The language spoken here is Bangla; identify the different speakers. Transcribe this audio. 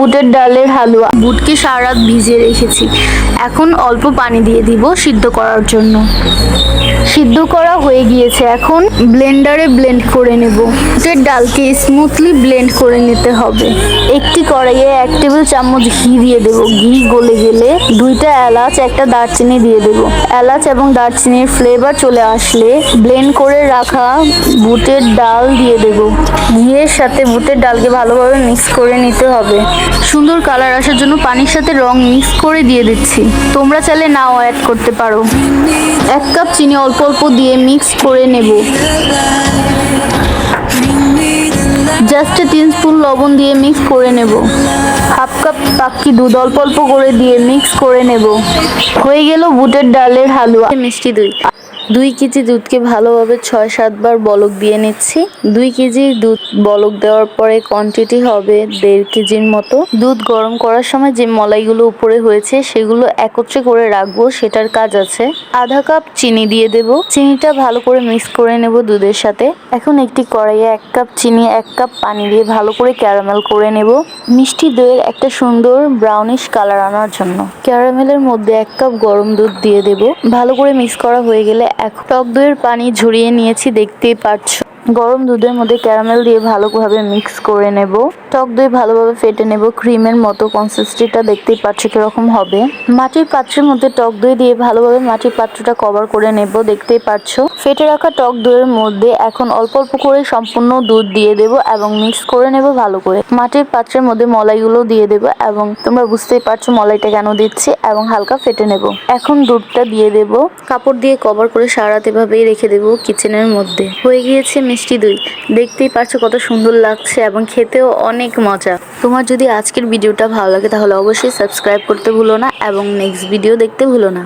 Speaker 1: বুটের ডালের হালুয়া। বুটকে সারা রাত ভিজিয়ে রেখেছি, এখন অল্প পানি দিয়ে দিব সিদ্ধ করার জন্য। সিদ্ধ করা হয়ে গিয়েছে, এখন ব্লেন্ডারে ব্লেন্ড করে নেব। বুটের ডালকে স্মুথলি ব্লেন্ড করে নিতে হবে। একটি কড়াইয়ে 1 টেবিল চামচ ঘি দিয়ে দেব। ঘি গলে গেলে 2টা এলাচ, 1টা দারচিনি দিয়ে দেব। এলাচ এবং দারচিনির ফ্লেভার চলে আসলে ব্লেন্ড করে রাখা বুটের ডাল দিয়ে দেব। ঘিয়ের সাথে বুটের ডালকে ভালোভাবে মিক্স করে নিতে হবে। সুন্দর কালার আসার জন্য পানির সাথে রং মিক্স করে দিয়ে দিচ্ছি। তোমরা চাইলে নাও অ্যাড করতে পারো। 1 কাপ চিনি অল্প অল্প দিয়ে মিক্স করে নেব। জাস্ট 3 স্পুন লবণ দিয়ে মিক্স করে নেব। 1/2 কাপ পাক্কি দুধ অল্প অল্প করে দিয়ে মিক্স করে নেব। হয়ে গেল বুটের ডালের হালুয়া। মিষ্টি দই 2 কেজি দুধকে ভালোভাবে 6-7 বার বলক দিয়ে নিচ্ছি। 2 কেজি দুধ বলক দেওয়ার পরে কোয়ান্টিটি হবে 1.5 কেজির মতো। দুধ গরম করার সময় যে মলাইগুলো উপরে হয়েছে সেগুলো একত্রে করে রাখবো, সেটার কাজ আছে। 1/2 কাপ চিনি দিয়ে দেব। চিনিটা ভালো করে মিক্স করে নেব দুধের সাথে। এখন একটি কড়াইয়ে 1 কাপ চিনি 1 কাপ পানি দিয়ে ভালো করে ক্যারামেল করে নেব মিষ্টি দইয়ের একটা সুন্দর ব্রাউনিশ কালার আনার জন্য। ক্যারামেলের মধ্যে 1 কাপ গরম দুধ দিয়ে দেব। ভালো করে মিক্স করা হয়ে গেলে টক দইয়ের পানি ঝরিয়ে নিয়েছি, দেখতেই পাচ্ছ। গরম দুধের মধ্যে ক্যারামেল দিয়ে ভালোভাবে মিক্স করে নেব। টক দই ভালোভাবে ফেটে নেব। ক্রিমের মতো কনসিস্টেন্সিটা দেখতেই পাচ্ছ কিরকম হবে। মাটির পাত্রের মধ্যে টক দই দিয়ে ভালোভাবে মাটির পাত্রটা কভার করে নেব, দেখতেই পাচ্ছ। ফেটে রাখা টক দইয়ের মধ্যে এখন অল্প অল্প করে সম্পূর্ণ দুধ দিয়ে দেব এবং মিক্স করে নেব ভালো করে। মাটির পাত্রের মধ্যে মলাইগুলো দিয়ে দেব এবং তোমরা বুঝতেই পারছো মলাইটা কেন দিচ্ছি, এবং হালকা ফেটে নেব। এখন দুধটা দিয়ে দেব। কাপড় দিয়ে কভার করে সারা রাত এভাবেই রেখে দেব কিচেনের মধ্যে। হয়ে গিয়েছে মিষ্টি দই। দেখতেই পাচ্ছ কত সুন্দর লাগছে এবং খেতেও অনেক মজা। তোমার যদি আজকের ভিডিওটা ভালো লাগে তাহলে অবশ্যই সাবস্ক্রাইব করতে ভুলো না এবং নেক্সট ভিডিও দেখতে ভুলো না।